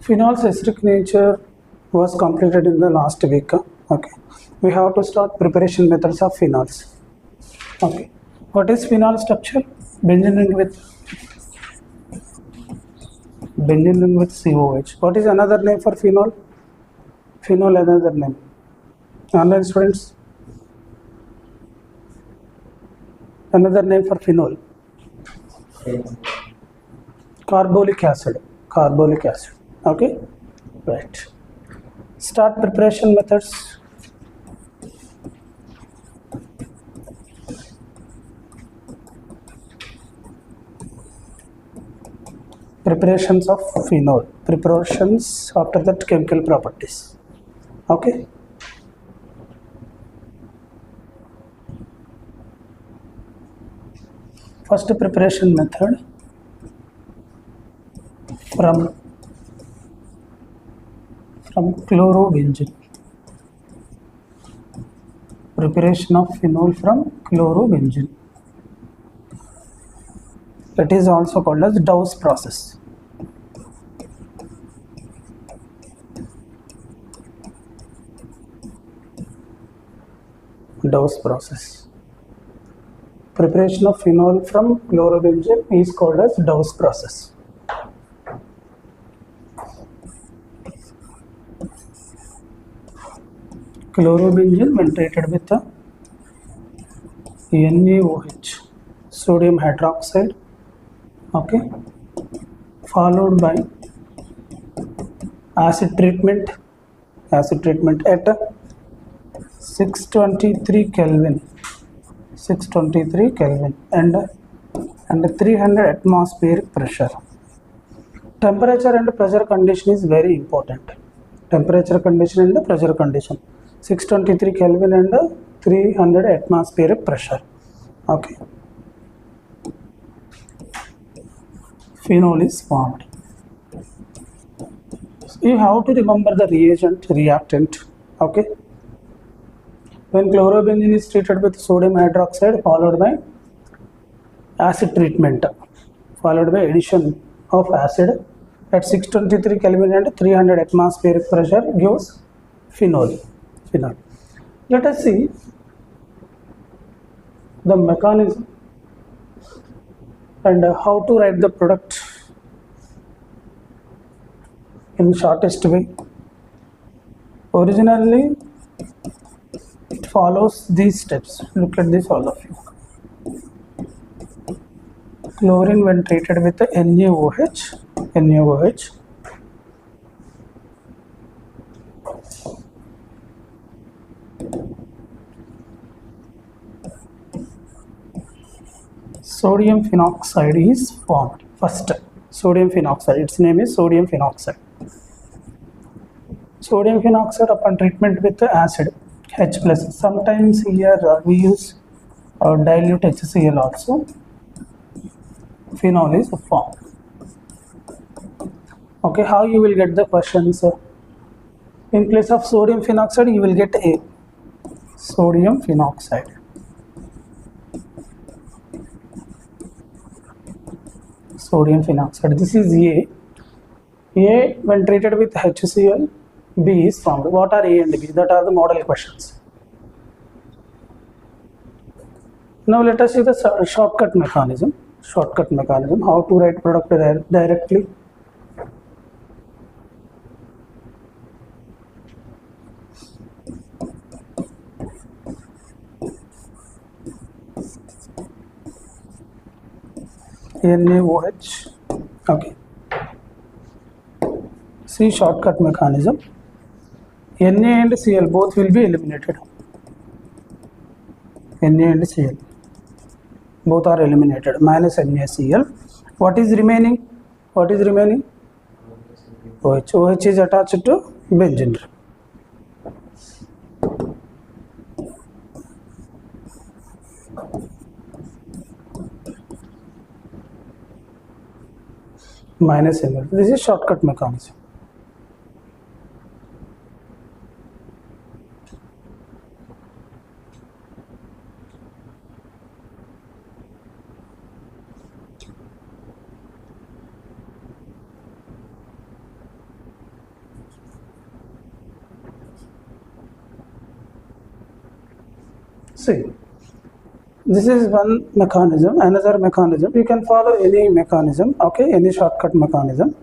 Phenol's acidic nature was completed in the last week. Okay, we have to start preparation methods of phenols. Okay, what is phenol structure? Benzene ring with COH. What is another name for phenol? Phenol, another name. Online students, another name for phenol. Carbolic acid. Carbolic acid. Okay, right. Start preparation methods. Preparations of phenol. Preparations after that chemical properties. Okay. First preparation method from chlorobenzene. Preparation of phenol from chlorobenzene. It is also called as Dow's process. Dow's process. Preparation of phenol from chlorobenzene is called as Dow's process. Chlorobenzene when treated with the NaOH, sodium hydroxide, okay, followed by acid treatment at 623 Kelvin and 300 atmospheric pressure. Temperature and pressure condition is very important. Temperature condition and pressure condition. 623 Kelvin and 300 atmospheric pressure. Okay. Phenol is formed. You have to remember the reagent, reactant. Okay. When chlorobenzene is treated with sodium hydroxide followed by acid treatment, followed by addition of acid at 623 Kelvin and 300 atmospheric pressure gives phenol. Let us see the mechanism and how to write the product in shortest way. Originally, it follows these steps. Look at this, all of you. Chlorine when treated with the NaOH. Sodium phenoxide is formed. First, sodium phenoxide. Its name is sodium phenoxide. Sodium phenoxide upon treatment with the acid H+. Sometimes here we use dilute HCl also. Phenol is formed. Okay, how you will get the questions? In place of sodium phenoxide, you will get A. Sodium phenoxide. Sodium phenoxide. This is A. A when treated with HCl, B is formed. What are A and B? That are the model questions. Now let us see the shortcut mechanism. How to write product directly. NaOH. Okay. See shortcut mechanism. Na and Cl both will be eliminated. Na and Cl both are eliminated. Minus NaCl. What is remaining? OH. OH is attached to benzene. Minus Ml. This is shortcut mechanism. See, this is one mechanism. Another mechanism, you can follow any mechanism, okay, any shortcut mechanism.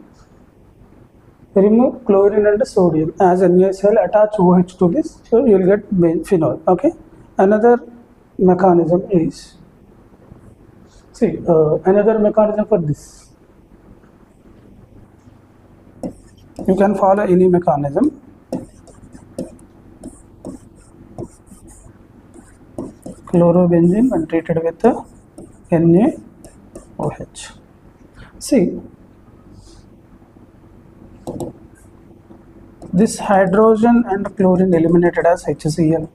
Remove chlorine and sodium as NaCl, attach OH to this, so you will get phenol, okay. Another mechanism is, see, another mechanism for this. You can follow any mechanism. Chlorobenzene when treated with NaOH. See, this hydrogen and chlorine eliminated as HCl.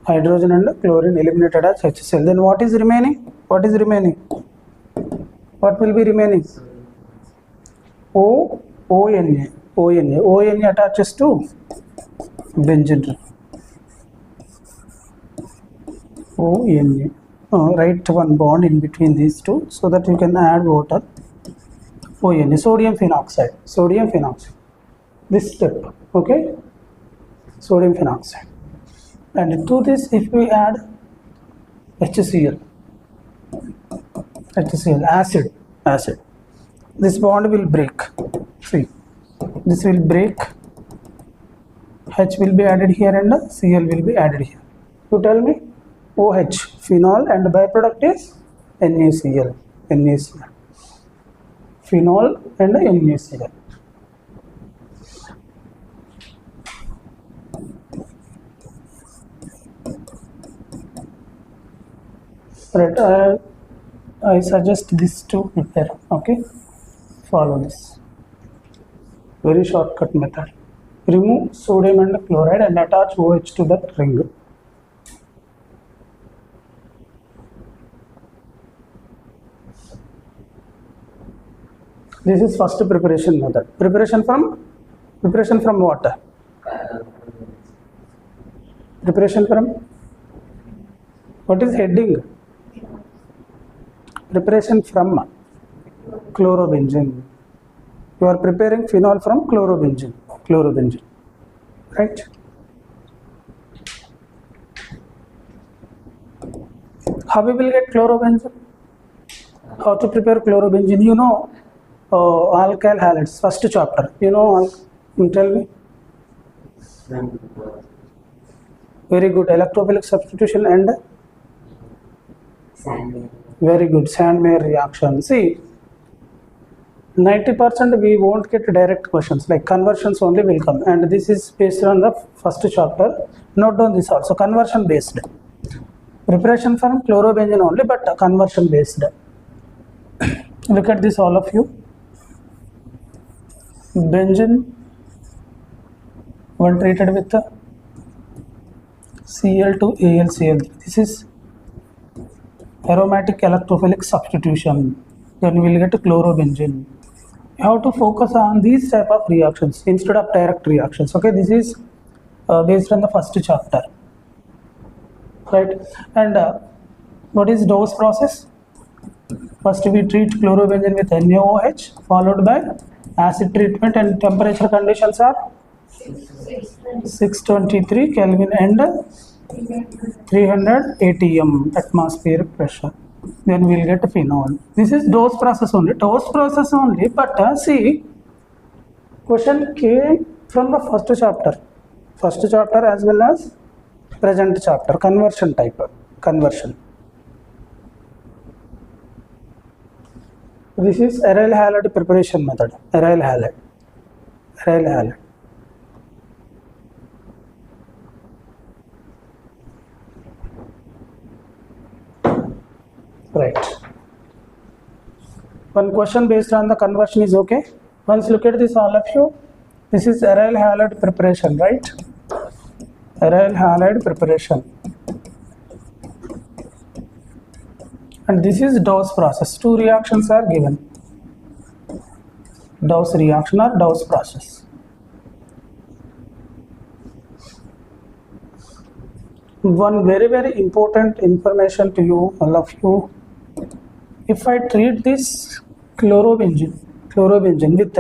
Hydrogen and chlorine eliminated as HCl. Then what is remaining? What is remaining? What will be remaining? ONA. ONA attaches to benzene. ONA. Write one bond in between these two so that you can add water. ONA, sodium phenoxide. Sodium phenoxide. This step, okay? Sodium phenoxide. And to this, if we add HCl, acid, this bond will break. See, this will break. H will be added here and Cl will be added here. You tell me, OH, phenol, and byproduct is NaCl. Phenol and NaCl. Right, I suggest this to prepare, okay? Follow this. Very shortcut method. Remove sodium and chloride and attach OH to that ring. This is first preparation method. Preparation from what? Preparation from what is heading? Preparation from chlorobenzene. You are preparing phenol from chlorobenzene, right? How we will get chlorobenzene? How to prepare chlorobenzene? You know, alkyl halides, first chapter. You know, you tell me. Very good. Electrophilic substitution and very good. Sandmeyer reaction. See, 90% we won't get direct questions, like conversions only will come, and this is based on the first chapter. Note down this also, conversion based. Preparation from chlorobenzene only, but conversion based. Look at this, all of you. Benzene when treated with Cl to AlCl. This is aromatic electrophilic substitution. Then we will get chlorobenzene. You have to focus on these type of reactions instead of direct reactions. Okay, this is based on the first chapter, right? And what is dose process? First we treat chlorobenzene with NaOH, followed by acid treatment, and temperature conditions are 623 Kelvin and 300 atm atmospheric pressure. Then we will get phenol. This is dose process only, but see, question came from the first chapter as well as present chapter, conversion type, conversion. This is aryl halide preparation method, aryl halide. Right. One question based on the conversion is okay. Once look at this, all of you. This is aryl halide preparation, right? Aryl halide preparation. And this is dose process. Two reactions are given. Dose reaction or dose process. One very important information to you, all of you. If I treat this chlorobenzene with,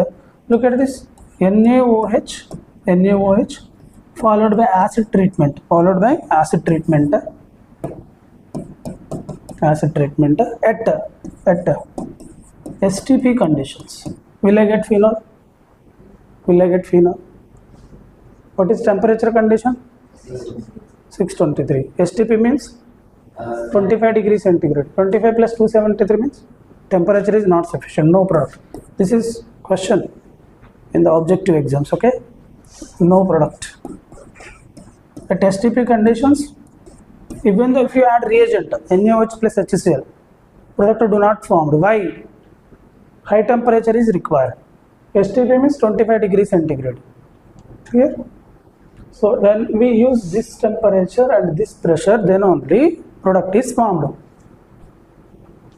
look at this, NaOH, followed by acid treatment, at STP conditions. Will I get phenol? What is temperature condition? 623. STP means 25 degrees centigrade. 25 plus 273 means temperature is not sufficient, no product. This is question in the objective exams, okay? No product. At STP conditions, even though if you add reagent NaOH plus HCl, product do not form. Why? High temperature is required. STP means 25 degrees centigrade. Clear? So when we use this temperature and this pressure, then only product is formed.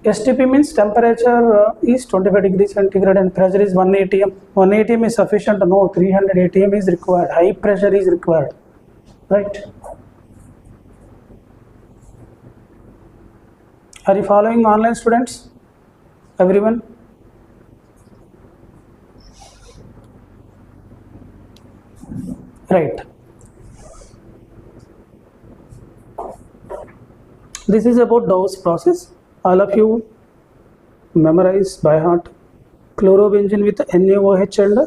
STP means temperature is 25 degrees centigrade and pressure is 1 atm. 1 atm is sufficient? No, 300 atm is required. High pressure is required. Right? Are you following, online students? Everyone? Right. This is about Dawes process. All of you memorize by heart. Chlorobenzene with NaOH and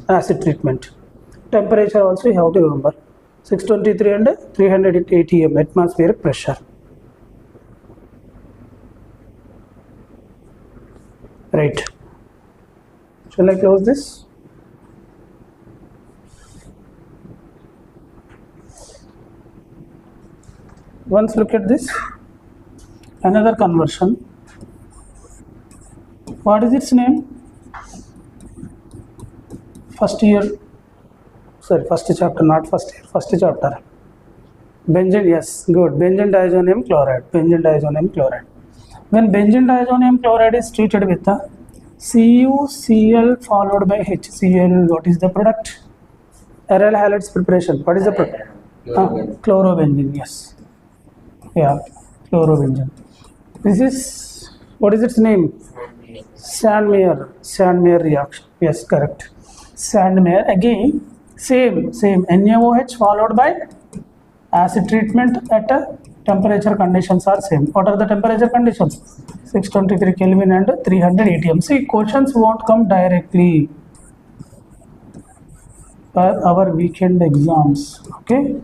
acid treatment. Temperature also you have to remember. 623 and 300 atm atmospheric pressure. Right. Shall I close this? Once look at this. Another conversion. What is its name? First chapter, not first year, first chapter. Benzene, yes, good. Benzene diazonium chloride. When benzene diazonium chloride is treated with the CuCl followed by HCl, what is the product? Aryl halides preparation. What is the product? Chlorobenzene, yes. Yeah, chlorobenzene. This is, what is its name? Sandmeyer reaction. Yes, correct. Sandmeyer, again, same NaOH followed by acid treatment at a temperature conditions are same. What are the temperature conditions? 623 Kelvin and 300 atm. See, questions won't come directly for our weekend exams. Okay,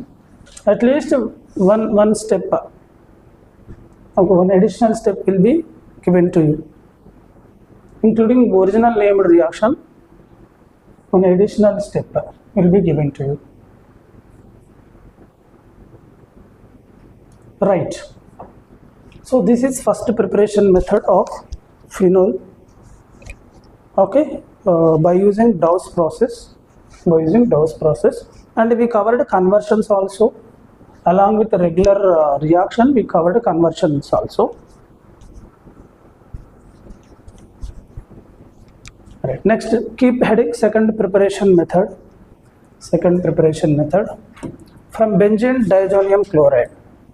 at least one step, one additional step will be given to you, including original named reaction. One additional step will be given to you. Right. So this is first preparation method of phenol. Okay, by using Dawes process. And we covered conversions also. Along with the regular reaction, we covered conversions also. Right. Next, keep heading second preparation method. From benzene diazonium chloride.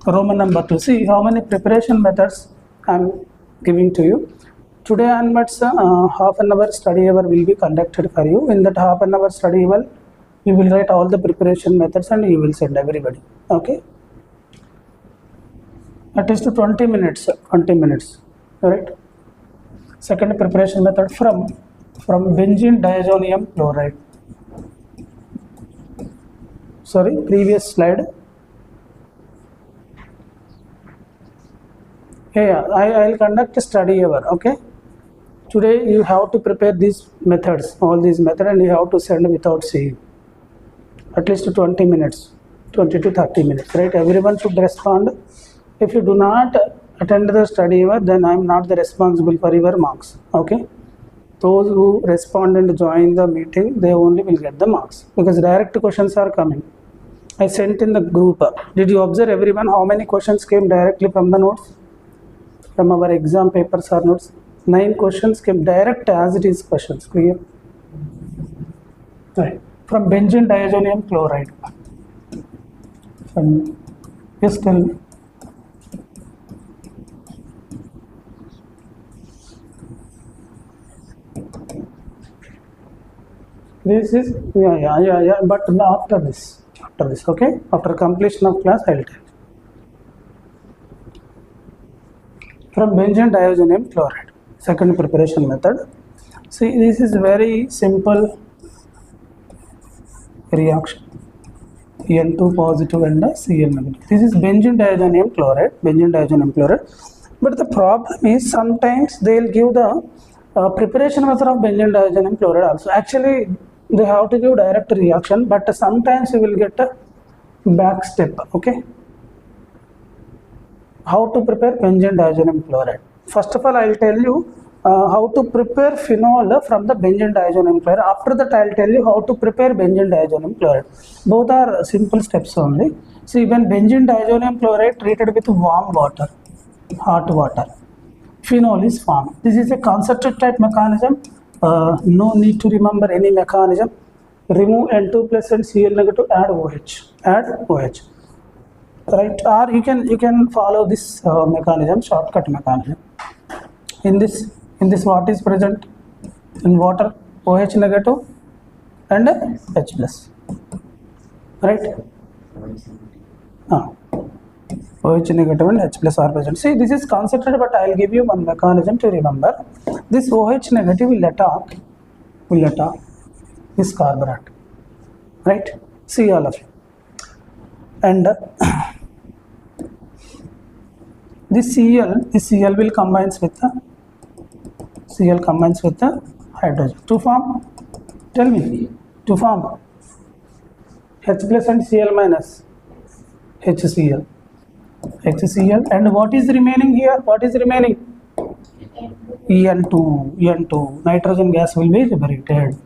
Roman number 2. See how many preparation methods I am giving to you. Today onwards, half an hour study hour will be conducted for you. In that half an hour study hour, you will write all the preparation methods and you will send everybody. Okay. At least 20 minutes. Alright. Second preparation method from benzene diazonium chloride. Sorry, previous slide. Yeah, I will conduct a study hour. Okay. Today you have to prepare these methods, all these methods, and you have to send without seeing. At least 20 minutes, 20 to 30 minutes, right? Everyone should respond. If you do not attend the study hour, then I am not the responsible for your marks. Okay. Those who respond and join the meeting, they only will get the marks, because direct questions are coming. I sent in the group. Did you observe, everyone, how many questions came directly from the notes? From our exam papers or notes? 9 questions came direct as it is questions. Clear? Right. From benzene diazonium chloride. Yes, tell me. This is, yeah, but after this. after this. Okay, after completion of class I will tell you. From benzene diazonium chloride, second preparation method. See, this is very simple reaction, N2 positive and Cl negative. This is benzene diazonium chloride, but the problem is sometimes they will give the preparation method of benzene diazonium chloride also. Actually they have to give direct reaction, but sometimes you will get a back step. Okay, how to prepare benzene diazonium chloride? First of all, I will tell you how to prepare phenol from the benzene diazonium chloride. After that, I will tell you how to prepare benzene diazonium chloride. Both are simple steps only. See, when benzene diazonium chloride treated with warm water, hot water, phenol is formed. This is a concentrated type mechanism. No need to remember any mechanism. Remove N2 plus and Cl negative, add OH. Right, or you can follow this mechanism, shortcut mechanism. In this what is present in water? OH negative and H plus, right? OH negative and H plus are present. See, this is concentrated, but I will give you one mechanism to remember. This OH negative will attack this carbon atom, right? See all of you. And this Cl will combines with the hydrogen to form, tell me, to form H plus and Cl minus HCl, and what is remaining here? What is remaining? En2, nitrogen gas will be liberated,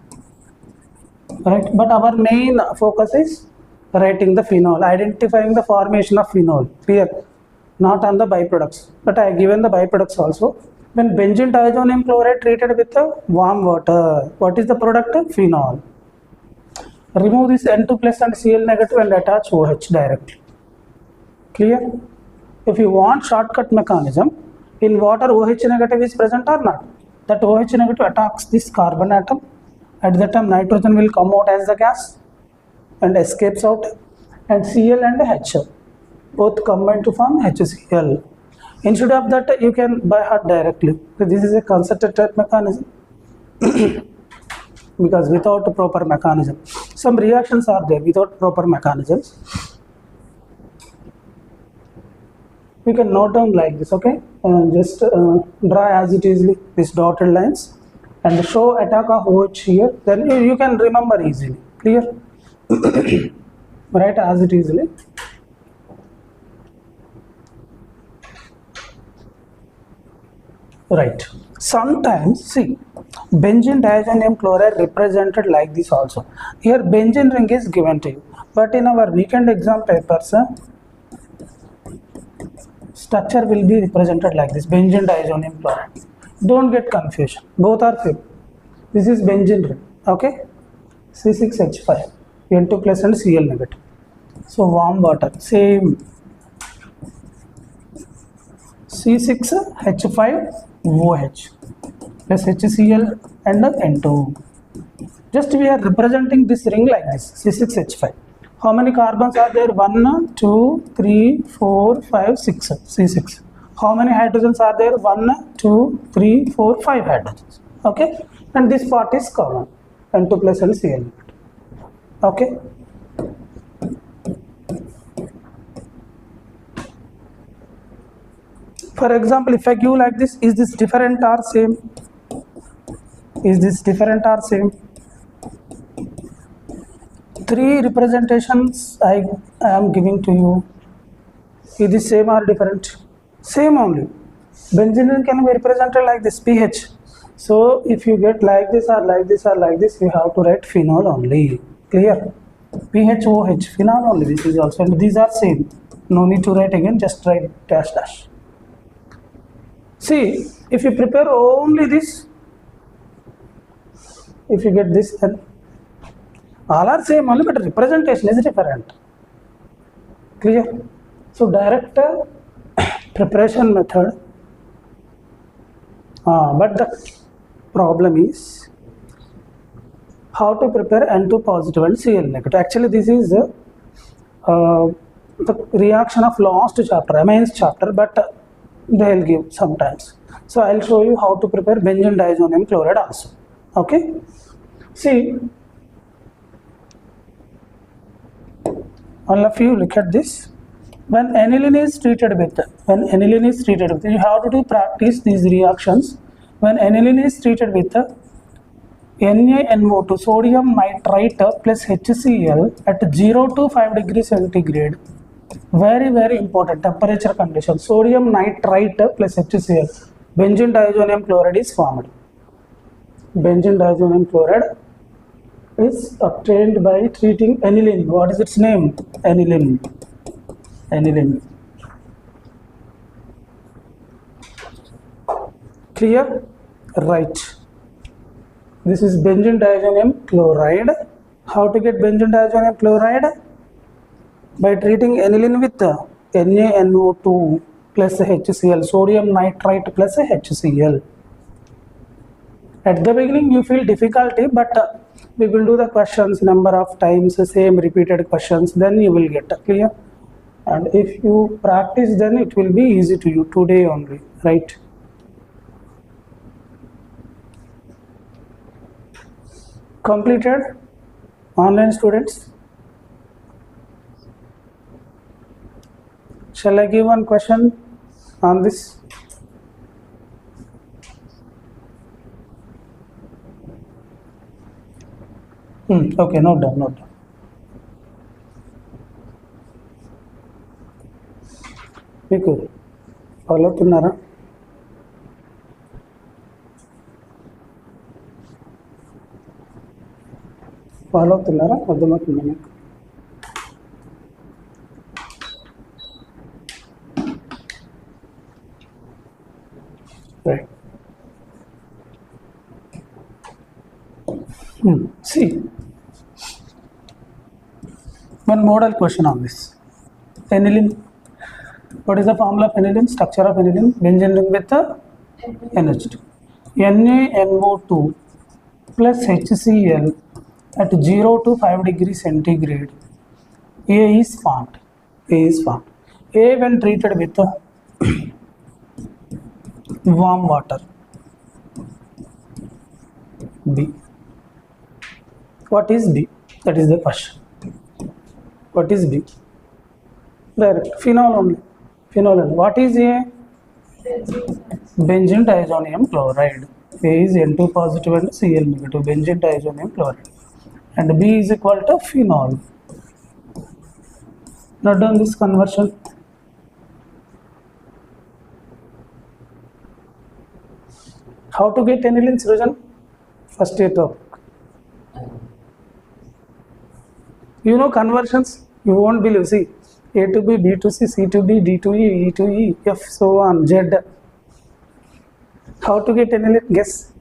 right? But our main focus is writing the phenol, identifying the formation of phenol, clear? Not on the byproducts, but I have given the byproducts also. When benzene diazonium chloride treated with warm water, what is the product? Phenol. Remove this N2 plus and Cl negative and attach OH directly. Clear? If you want shortcut mechanism, in water OH negative is present or not? That OH negative attacks this carbon atom. At that time nitrogen will come out as the gas and escapes out, and Cl and H both combine to form HCl. Instead of that, you can by heart directly. So this is a concentrated mechanism because without proper mechanism, some reactions are there without proper mechanisms. We can note down like this, okay? Just draw as it is these dotted lines and show attack of OH here. Then you can remember easily. Clear? Write as it easily. Right. Sometimes, see, benzene diazonium chloride represented like this also. Here benzene ring is given to you, but in our weekend exam papers, structure will be represented like this, benzene diazonium chloride. Don't get confusion. Both are same. This is benzene ring, okay? C6H5, N2 plus and Cl negative. So warm water, same. C6H5 OH plus HCl and N2. Just we are representing this ring like this, C6H5. How many carbons are there? 1, 2, 3, 4, 5, 6, C6. How many hydrogens are there? 1, 2, 3, 4, 5 hydrogens. Okay, and this part is common, N2 plus and Cl. Okay. For example, if I give like this, is this different or same? Is this different or same? 3 representations I am giving to you. Is this same or different? Same only. Benzene can be represented like this, pH. So if you get like this or like this or like this, you have to write phenol only. Clear? PHOH, phenol only. This is also, and these are same. No need to write again, just write dash dash. See, if you prepare only this, if you get this, then all are same only, but representation is different. Clear? So direct preparation method, but the problem is how to prepare N2 positive and Cl negative. Actually, this is the reaction of last chapter, amines chapter, but they will give sometimes. So I will show you how to prepare benzene diazonium chloride also. Okay. See, all of you look at this. When aniline is treated with, you have to practice these reactions. When aniline is treated with NaNO2, sodium nitrite plus HCl at 0 to 5 degrees centigrade. Very, very important temperature condition. Sodium nitrite plus HCl. Benzene diazonium chloride is formed. Benzene diazonium chloride is obtained by treating aniline. What is its name? Aniline. Aniline. Clear? Right. This is benzene diazonium chloride. How to get benzene diazonium chloride? By treating aniline with NaNO2 plus HCl, sodium nitrite plus HCl. At the beginning you feel difficulty, but we will do the questions number of times, same repeated questions, then you will get clear. And if you practice, then it will be easy to you today only, right? Completed? Online students? Shall I give one question on this? Okay, note down, note down. మీకు follow అవుతున్నారా? Follow అవుతున్నారా? అర్థమవుతుందా మీకు? Right. See, one model question on this. Aniline. What is the formula of aniline? Structure of aniline. Benzene ring with the NH2. NaNO2 plus HCl at 0 to 5 degrees centigrade. A is formed. A is formed. A when treated with warm water. B. What is B? That is the question. What is B? Direct. Phenol only. Phenol only. What is A? Benzene diazonium chloride. A is N2 positive and Cl negative. Benzene diazonium chloride. And B is equal to phenol. Not done this conversion. How to get aniline solution? First year topic. You know conversions? You won't believe. See, A to B, B to C, C to D, D to E, E to E, F, so on, Z. How to get aniline? Guess.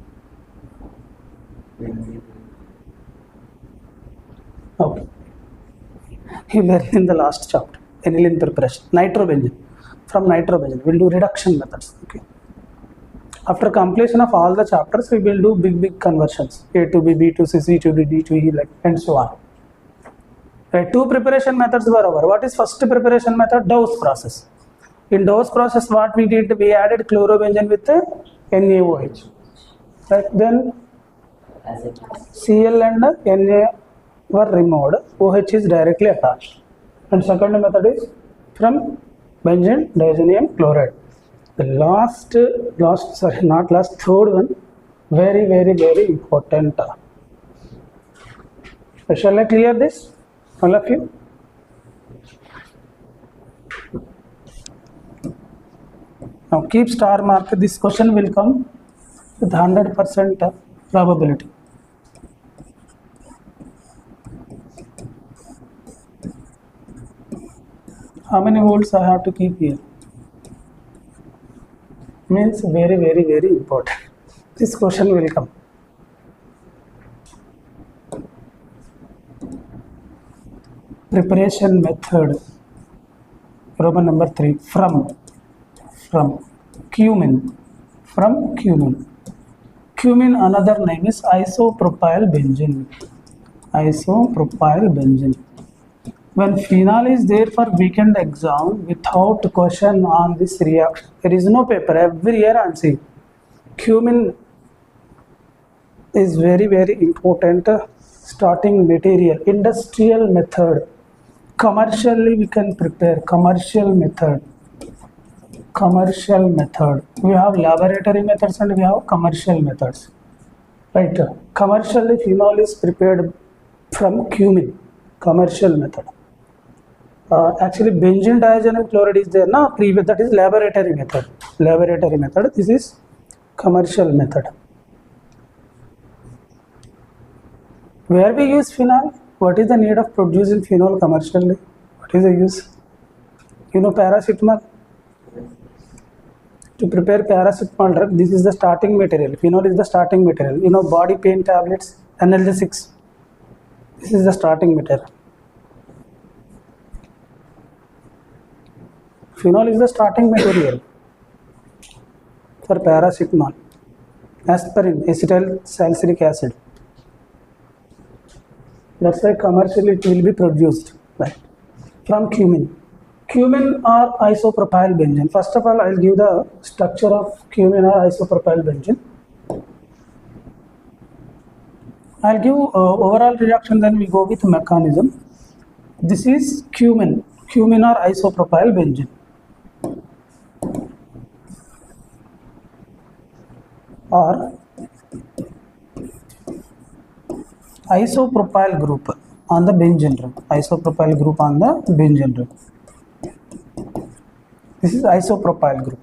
Okay. You learned in the last chapter, aniline preparation. Nitrobenzene. From nitrobenzene, we'll do reduction methods. Okay. After completion of all the chapters, we will do big conversions. A to B, B to C, C to D, D to E, like, and so on. Right, two preparation methods were over. What is first preparation method? Dose process. In dose process, what we did, we added chlorobenzene with NaOH. Right, then Cl and Na were removed. OH is directly attached. And second method is from benzene diazonium chloride. The third one, very important. Shall I clear this? All of you? Now keep star mark. This question will come with 100% probability. How many volts I have to keep here? Means very important. This question will come. Preparation method. Roman number 3. From cumin. From cumin. Cumin, another name is isopropyl benzene. Isopropyl benzene. When phenol is there for weekend exam, without question on this reaction, there is no paper. Every year I am saying, cumin is very very important starting material. Industrial method, commercially we can prepare. Commercial method. We have laboratory methods and we have commercial methods, right? Commercially phenol is prepared from cumin. Commercial method. Actually benzene diazenyl chloride is there now, previous, that is laboratory method. This is commercial method. Where we use phenol? What is the need of producing phenol commercially? What is the use? You know paracetamol? To prepare paracetamol drug, this is the starting material. Phenol is the starting material. You know body pain tablets, analgesics. This is the starting material. Phenol is the starting material for paracetamol. Aspirin, acetyl salicylic acid. That's why commercially it will be produced, right? From cumin. Cumin or isopropyl benzene. First of all, I will give the structure of cumin or isopropyl benzene. I will give overall reaction, then we go with mechanism. This is cumin or isopropyl benzene. Or isopropyl group on the benzene ring. Isopropyl group on the benzene ring. This is isopropyl group.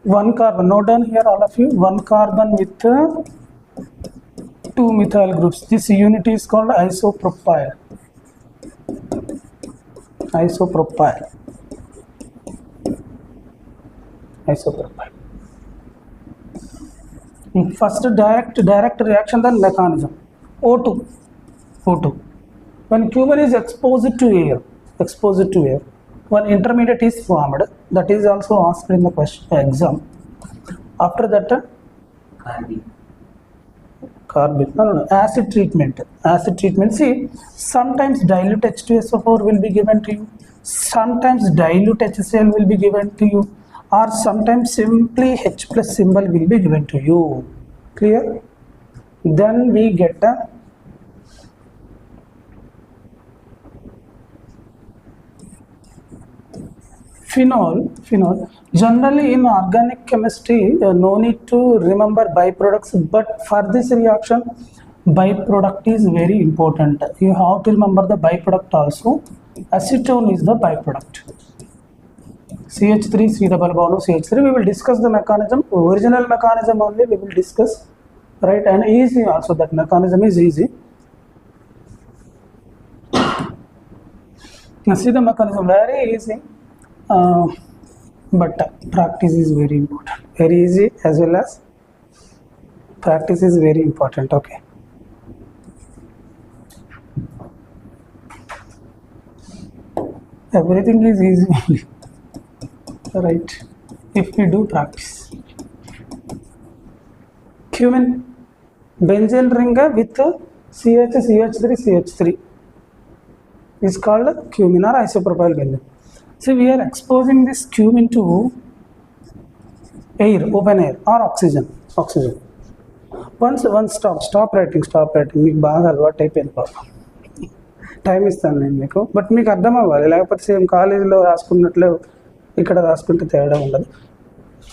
One carbon, note down here all of you, one carbon with two methyl groups. This unit is called isopropyl. First direct reaction, then mechanism. O2. When cumin is exposed to air, one intermediate is formed. That is also asked in the question exam. After that, carbon. No. Acid treatment. See, sometimes dilute H2SO4 will be given to you. Sometimes dilute HCl will be given to you. Or sometimes simply H plus symbol will be given to you. Clear? Then we get a phenol. Generally in organic chemistry, no need to remember byproducts, but for this reaction, byproduct is very important. You have to remember the byproduct also. Acetone is the byproduct. CH3, C double bond of CH3. We will discuss the mechanism. Original mechanism only we will discuss, right? And easy also, that mechanism is easy. Now see the mechanism, very easy, but practice is very important. Very easy as well as practice is very important. Okay. Everything is easy only. Right, if we do practice. Cumin, benzene ring with CH3 is called cumin or isopropyl benzene. So we are exposing this cumin to air, open air or oxygen. Once stop writing. మీకు బాగా అలవాటు అయిపోయింది పాపం. Time ఇస్తాను నేను మీకు, but మీకు అర్థం అవ్వాలి, లేకపోతే సేమ్ కాలేజీలో రాసుకున్నట్లే ఇక్కడ రాసుకుంటే తేడా ఉండదు.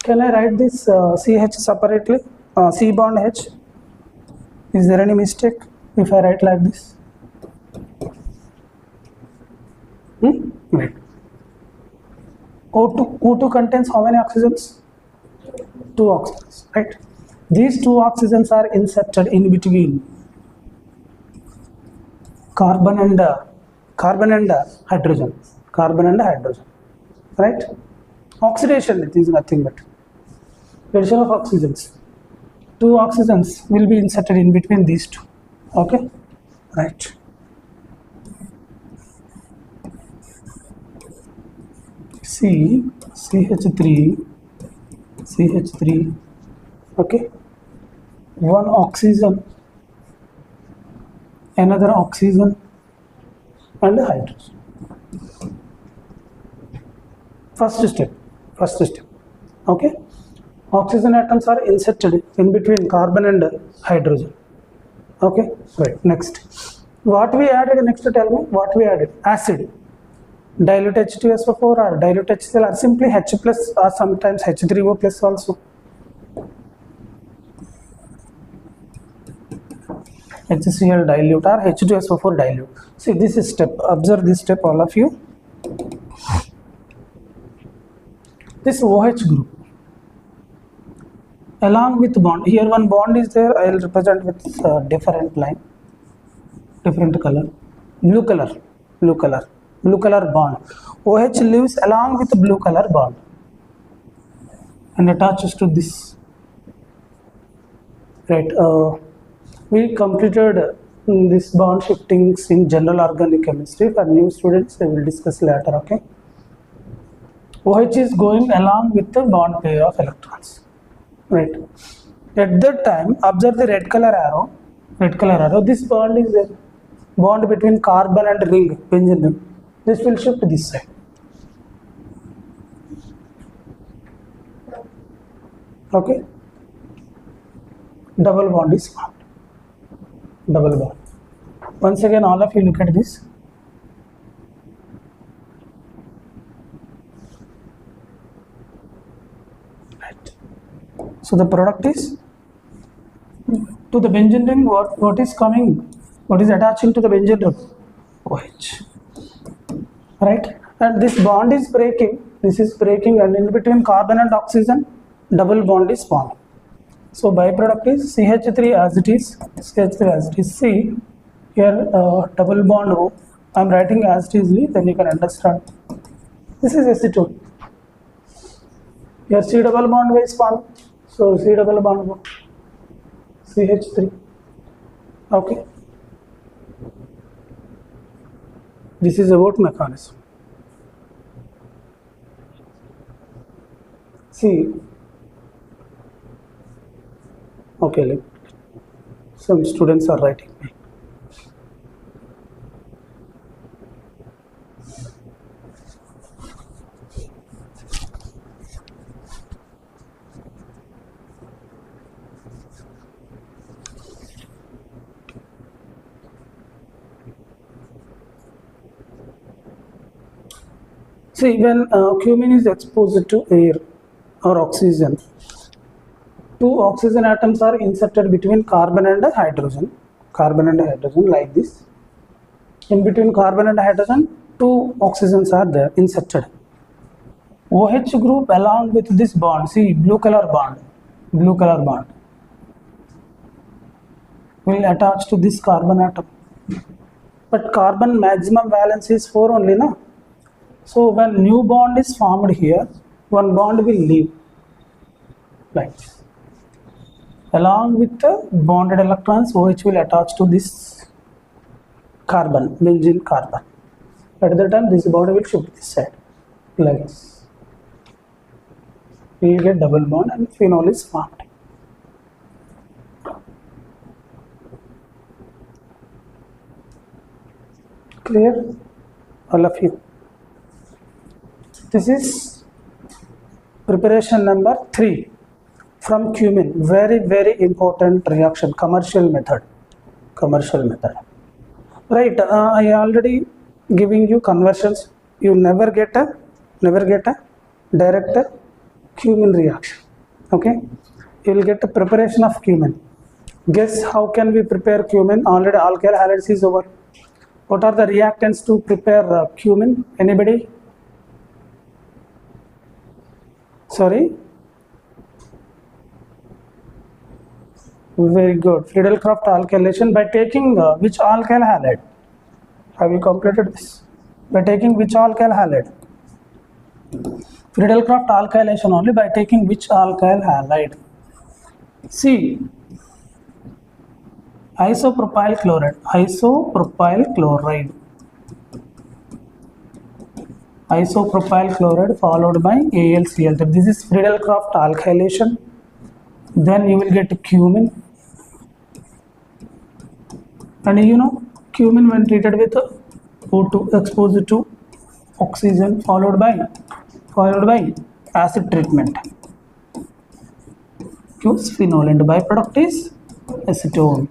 Can I right this CH separately, C bond H? Is there any mistake if I write like this? Right. O2 contains how many oxygens? 2 oxygens, right? These 2 oxygens are inserted in between carbon and hydrogen. Right? Oxidation, it is nothing but addition of oxygens. 2 oxygens will be inserted in between these 2. Okay? Right. CH3. Okay? One oxygen, another oxygen, and hydrogen. First step. Okay. Oxygen atoms are inserted in between carbon and hydrogen. Okay. Right. Next. What we added next? Tell me. What we added? Acid. Dilute H2SO4 or dilute HCl or simply H plus or sometimes H3O plus also. HCl dilute or H2SO4 dilute. See this is step. Observe this step, all of you. This OH group along with bond. Here one bond is there. I will represent with different line, different color, blue color bond. OH lives along with blue color bond and attaches to this. Right. We completed this bond shiftings in general organic chemistry. For new students, they will discuss later. Okay. OH is going along with the bond pair of electrons. Right. At that time, observe the red color arrow. This bond is a bond between carbon and ring, benzene ring. This will shift this side. Okay. Double bond is formed. Double bond. Once again, all of you look at this. Right. So the product is to the benzene ring. What is coming? What is attaching to the benzene ring? OH. Right. And this bond is breaking. This is breaking, and in between carbon and oxygen, double bond is formed. So byproduct is CH3 as it is. See here double bond O. I am writing as it is, then you can understand. This is acetone. Here C double bond is formed. So C double bond O. CH3. Okay. This is about mechanism. See. Okay, some students are writing me. See, when cumin is exposed to air or oxygen, two oxygen atoms are inserted between carbon and hydrogen. Like this. In between carbon and hydrogen, two oxygens are there inserted. OH group along with this bond, see blue color bond will attach to this carbon atom. But carbon maximum valence is 4 only, na? So when new bond is formed here, one bond will leave like this. Along with the bonded electrons, OH will attach to this carbon, benzene carbon. At the time, this bond will shift this side, like this. We will get double bond and phenol is formed. Clear? All of you. This is preparation number 3. From cumin, very important reaction, commercial method. Right, I already giving you conversions. You never get a direct cumin reaction. Okay, you will get a preparation of cumin. Guess how can we prepare cumin? Already alkyl halides is over. What are the reactants to prepare cumin? Anybody? Sorry. Very good. Friedel-Crafts alkylation by taking which alkyl halide? Have you completed this? By taking which alkyl halide? Friedel-Crafts alkylation only by taking which alkyl halide? See, isopropyl chloride. Isopropyl chloride followed by AlCl3. This is Friedel-Crafts alkylation. Then you will get cumin. And you know, cumin when treated with exposed to oxygen followed by acid treatment gives phenol and byproduct is acetone.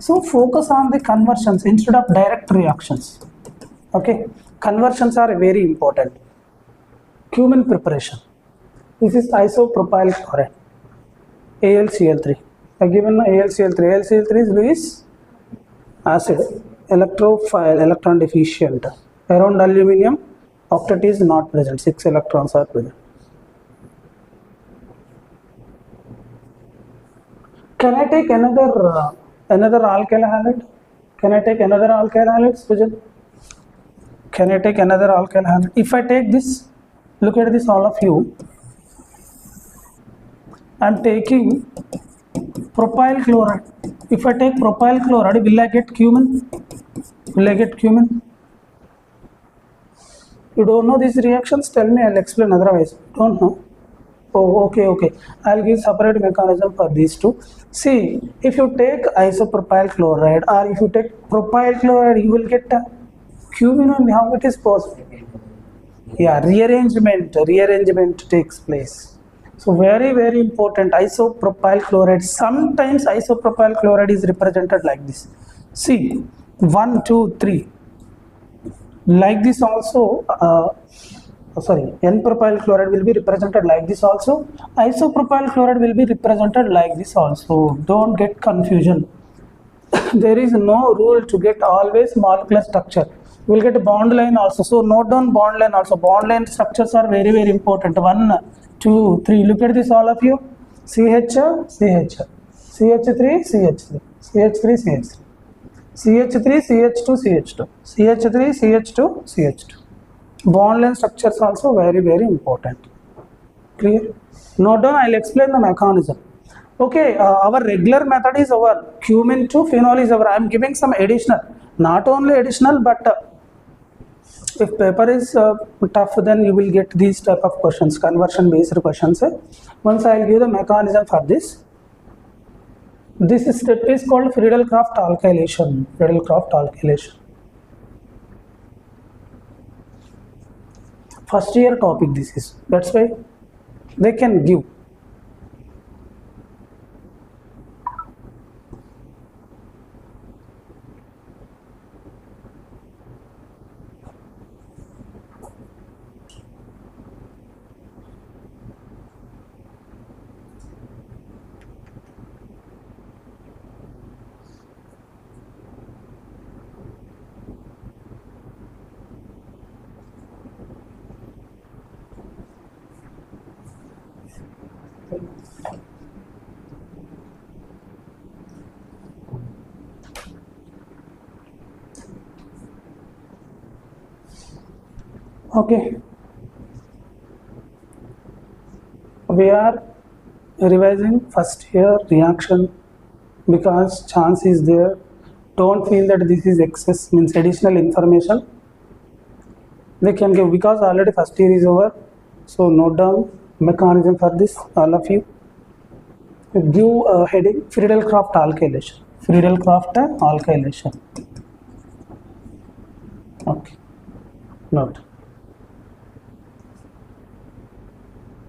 So focus on the conversions instead of direct reactions. Okay, conversions are very important. Cumin preparation. This is isopropyl chloride, AlCl3. I given AlCl3. AlCl3 is acid, electrophile, electron deficient. Around aluminium, octet is not present. 6 electrons are present. Can I take another alkyl halide? Can I take another alkyl halide, Sujat? Can I take another alkyl halide? If I take this, look at this, all of you. I am taking propyl chloride. If I take propyl chloride, will I get cumin? Will I get cumin? You don't know these reactions? Tell me, I'll explain otherwise. Don't know? Oh, okay. I'll give separate mechanism for these two. See, if you take isopropyl chloride or if you take propyl chloride, you will get cumin only. How it is possible? Yeah, rearrangement takes place. So very important, isopropyl chloride. Sometimes isopropyl chloride is represented like this. See, 1, 2, 3. Like this also, N-propyl chloride will be represented like this also. Isopropyl chloride will be represented like this also. Don't get confusion. There is no rule to get always molecular structure. You will get a bond line also. So note down bond line also. Bond line structures are very important. 1, 2, 3. Look at this, all of you. CH, CH, CH3, CH3, CH3, CH3, CH3, CH2, CH2, CH3, CH2, CH2. Bond line structures also very important. Clear? Note down, I'll explain the mechanism. Okay, our regular method is our cumin to phenol is our. I am giving some additional. Not only additional, but if paper is tough, then you will get these type of questions, conversion based questions. Once I will give the mechanism for this. This step is called Friedel-Crafts alkylation. Friedel-Crafts alkylation. First year topic this is. That's why they can give. Okay, we are revising first year reaction because chance is there. Don't feel that this is excess, means additional information they can give, because already first year is over. So note down mechanism for this, all of you. Give a heading Friedel-Crafts alkylation. Friedel-Crafts alkylation. Okay, note.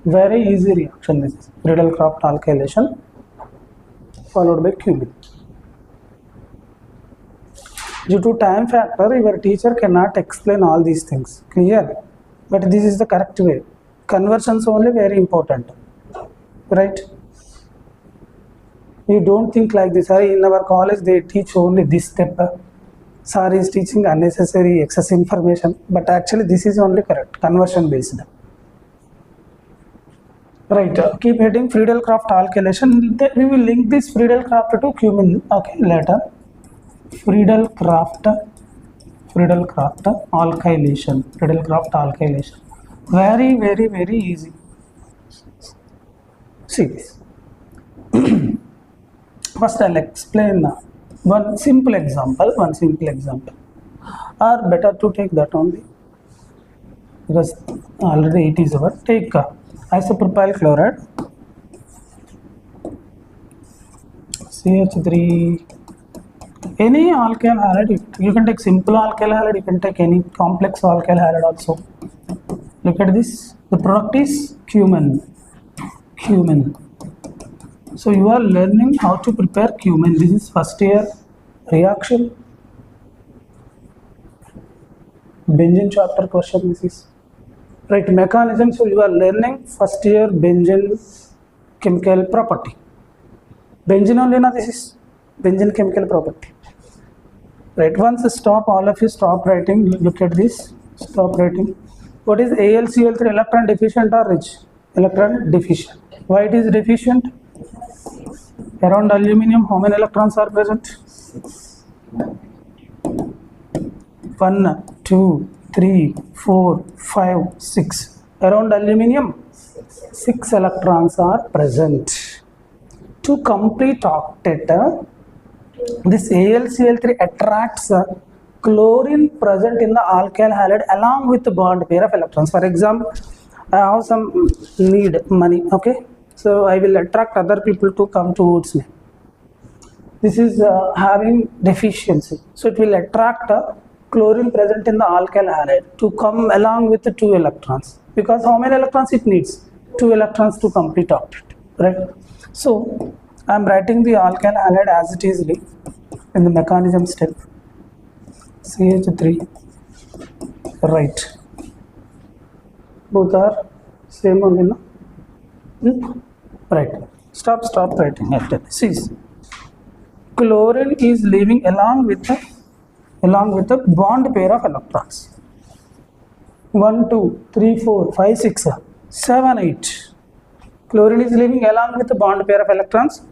Very easy reaction this is. Friedel-Crafts alkylation followed by cumin. Due to time factor, your teacher cannot explain all these things. Clear? But this is the correct way. Conversions only very important. Right? You don't think like this. In our college they teach only this step. Sir is teaching unnecessary excess information. But actually this is only correct. Conversion based. Right, keep heading Friedel-Crafts alkylation. We will link this Friedel-Crafts to cumin. Okay, later. Friedel-Crafts alkylation. Friedel-Crafts alkylation. Very easy. See this. First I'll explain one simple example. Or better to take that only, because already it is over. Take isopropyl chloride, CH3, Any alkyl halide, you can take simple alkyl halide, you can take any complex alkyl halide also. Look at this, the product is cumin. So you are learning how to prepare cumin. This is first year reaction, benzene chapter question. This is right mechanism. So you are learning first year benzene chemical property. Benzene only na, this is benzene chemical property. Right, once stop, all of you stop writing. Look at this, stop writing. What is AlCl3? Electron deficient or rich? Electron deficient. Why it is deficient? Around aluminum, how many electrons are present? 1, 2, 3, 4, 5, 6. Around aluminum, 6 electrons are present. To complete octet, this AlCl3 attracts chlorine present in the alkyl halide along with the bond pair of electrons. For example, I have some need money, okay, so I will attract other people to come towards me. This is having deficiency, so it will attract chlorine present in the alkyl halide to come along with the 2 electrons, because how many electrons it needs? 2 electrons to complete octet, right? So I am writing the alkyl halide as it is in the mechanism step. CH3, right? Both are same only, no? Right. Stop writing after this. See, chlorine is leaving along with the bond pair of electrons. 1, 2, 3, 4, 5, 6, 7, 8. Chlorine is leaving along with the bond pair of electrons.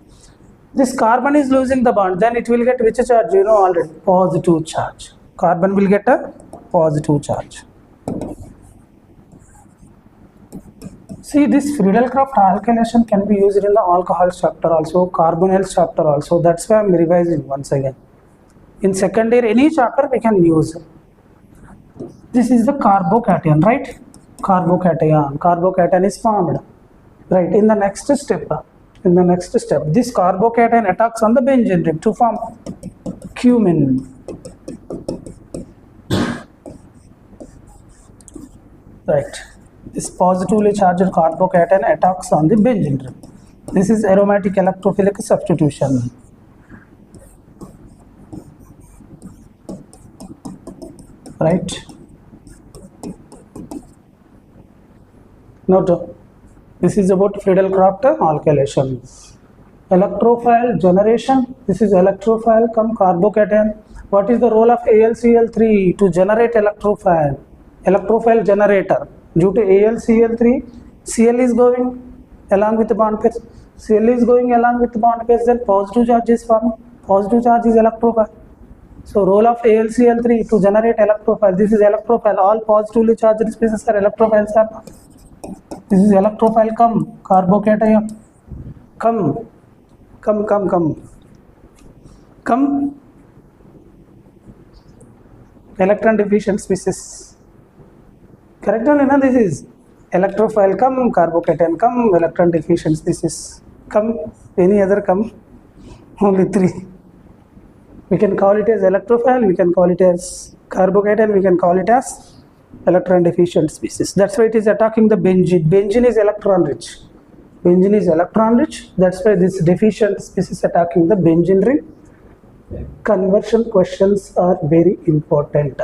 This carbon is losing the bond, then it will get which charge? You know already, positive charge. Carbon will get a positive charge. See, this Friedel-Crafts alkylation can be used in the alcohol chapter also, carbonyls chapter also. That's why I am revising once again. In second year, any chapter we can use. This is the carbocation, right? Carbocation is formed. Right, in the next step, this carbocation attacks on the benzene ring to form cumin. Right, this positively charged carbocation attacks on the benzene ring. This is aromatic electrophilic substitution. Right. Note, this is about Friedel-Crafts alkylation. Electrophile generation. This is electrophile come carbocation. What is the role of AlCl3 to generate electrophile? Electrophile generator. Due to AlCl3, Cl is going along with the bond pairs. Cl is going along with the bond pairs, then positive charge is formed. Positive charge is electrophile. So role of AlCl3 to generate electrophile. This is electrophile. All positively charged species are electrophiles. This is electrophile come carbocation. Come. Electron deficient species. Correct only, na? This is electrophile come, carbocation come, electron deficient species come. Any other come? Only 3. We can call it as electrophile, we can call it as carbocation, we can call it as electron deficient species. That's why it is attacking the benzene. Benzene is electron rich. That's why this deficient species attacking the benzene ring. Conversion questions are very important.